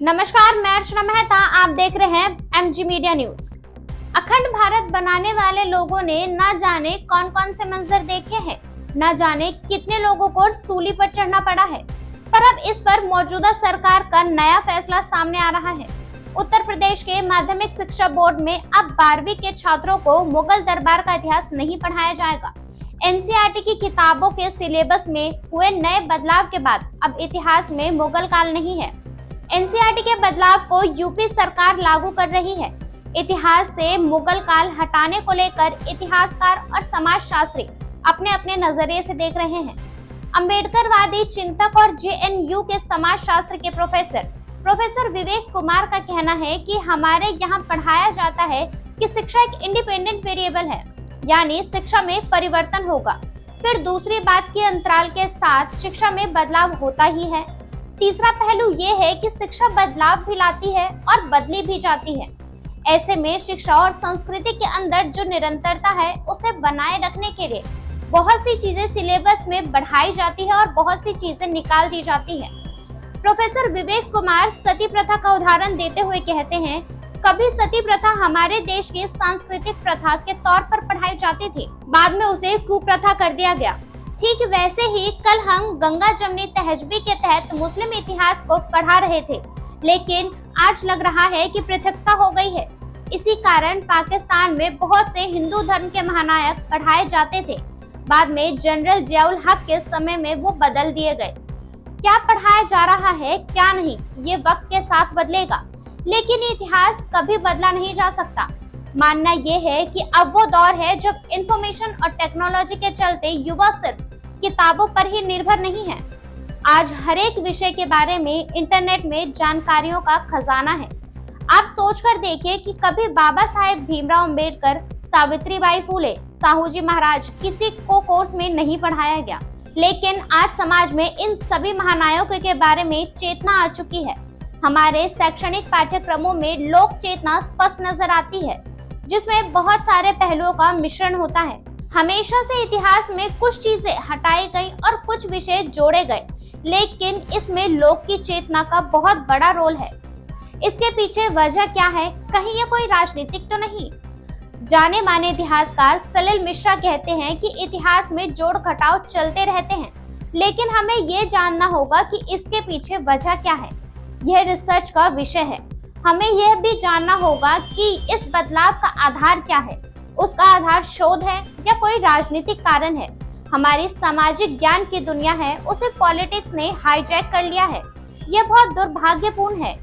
नमस्कार, मैं अर्चना मेहता। आप देख रहे हैं एमजी मीडिया न्यूज। अखंड भारत बनाने वाले लोगों ने न जाने कौन कौन से मंजर देखे हैं, न जाने कितने लोगों को सूली पर चढ़ना पड़ा है, पर अब इस पर मौजूदा सरकार का नया फैसला सामने आ रहा है। उत्तर प्रदेश के माध्यमिक शिक्षा बोर्ड में अब 12वीं के छात्रों को मुगल दरबार का इतिहास नहीं पढ़ाया जाएगा। एनसीईआरटी की किताबों के सिलेबस में हुए नए बदलाव के बाद अब इतिहास में मुगल काल नहीं है। एनसीईआरटी के बदलाव को यूपी सरकार लागू कर रही है। इतिहास से मुगल काल हटाने को लेकर इतिहासकार और समाजशास्त्री अपने अपने नजरिए से देख रहे हैं। अम्बेडकरवादी चिंतक और जेएनयू के समाजशास्त्र के प्रोफेसर विवेक कुमार का कहना है कि हमारे यहाँ पढ़ाया जाता है कि शिक्षा एक इंडिपेंडेंट वेरिएबल है, यानी शिक्षा में परिवर्तन होगा। फिर दूसरी बात की अंतराल के साथ शिक्षा में बदलाव होता ही है। तीसरा पहलू ये है कि शिक्षा बदलाव भी लाती है और बदली भी जाती है। ऐसे में शिक्षा और संस्कृति के अंदर जो निरंतरता है उसे बनाए रखने के लिए बहुत सी चीजें सिलेबस में बढ़ाई जाती है और बहुत सी चीजें निकाल दी जाती है। प्रोफेसर विवेक कुमार सती प्रथा का उदाहरण देते हुए कहते हैं, कभी सती प्रथा हमारे देश की सांस्कृतिक प्रथा के तौर पर पढ़ाई जाती थी, बाद में उसे कुप्रथा कर दिया गया। ठीक वैसे ही कल हम गंगा जमनी तहज़बी के तहत मुस्लिम इतिहास को पढ़ा रहे थे, लेकिन आज लग रहा है कि पृथकता हो गई है। इसी कारण पाकिस्तान में बहुत से हिंदू धर्म के महानायक पढ़ाए जाते थे, बाद में जनरल जियाउल हक के समय में वो बदल दिए गए। क्या पढ़ाया जा रहा है क्या नहीं, ये वक्त के साथ बदलेगा, लेकिन इतिहास कभी बदला नहीं जा सकता। मानना ये है कि अब वो दौर है जब इंफॉर्मेशन और टेक्नोलॉजी के चलते युवा सिर्फ किताबों पर ही निर्भर नहीं है। आज हर एक विषय के बारे में इंटरनेट में जानकारियों का खजाना है। आप सोचकर देखिए कि कभी बाबा साहेब भीमराव अंबेडकर, सावित्रीबाई फुले, साहू जी महाराज किसी को कोर्स में नहीं पढ़ाया गया, लेकिन आज समाज में इन सभी महानायकों के बारे में चेतना आ चुकी है। हमारे शैक्षणिक पाठ्यक्रमों में लोक चेतना स्पष्ट नजर आती है, जिसमें बहुत सारे पहलुओं का मिश्रण होता है। हमेशा से इतिहास में कुछ चीजें हटाई गई और कुछ विषय जोड़े गए, लेकिन इसमें लोक की चेतना का बहुत बड़ा रोल है। इसके पीछे वजह क्या है? कहीं ये कोई राजनीतिक तो नहीं? जाने माने इतिहासकार सलिल मिश्रा कहते हैं कि इतिहास में जोड़ घटाव चलते रहते हैं, लेकिन हमें ये जानना होगा कि इसके पीछे वजह क्या है। यह रिसर्च का विषय है। हमें यह भी जानना होगा कि इस बदलाव का आधार क्या है। उसका आधार शोध है या कोई राजनीतिक कारण है? हमारी सामाजिक ज्ञान की दुनिया है, उसे पॉलिटिक्स ने हाईजैक कर लिया है। यह बहुत दुर्भाग्यपूर्ण है।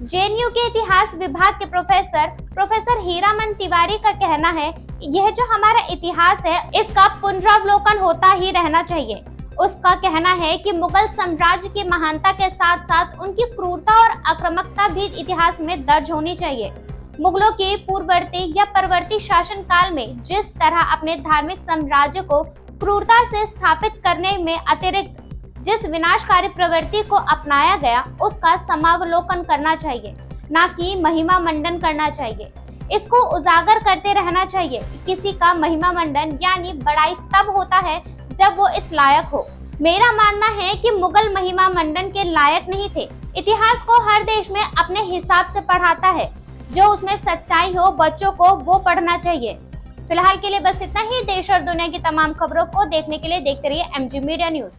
जेएनयू के इतिहास विभाग के प्रोफेसर हीरामन तिवारी का कहना है, यह जो हमारा इतिहास है इसका पुनरावलोकन होता ही रहना चाहिए। उसका कहना है कि मुगल साम्राज्य की महानता के साथ साथ उनकी क्रूरता और आक्रामकता भी इतिहास में दर्ज होनी चाहिए। मुगलों के पूर्ववर्ती या परवर्ती शासन काल में जिस तरह अपने धार्मिक साम्राज्य को क्रूरता से स्थापित करने में अतिरिक्त जिस विनाशकारी प्रवृत्ति को अपनाया गया, उसका समावलोकन करना चाहिए, न कि महिमा मंडन करना चाहिए। इसको उजागर करते रहना चाहिए। किसी का महिमा मंडन यानी बड़ाई तब होता है जब वो इस लायक हो। मेरा मानना है कि मुगल महिमा मंडन के लायक नहीं थे। इतिहास को हर देश में अपने हिसाब से पढ़ाता है, जो उसमें सच्चाई हो बच्चों को वो पढ़ना चाहिए। फिलहाल के लिए बस इतना ही। देश और दुनिया की तमाम खबरों को देखने के लिए देखते रहिए एमजी मीडिया न्यूज।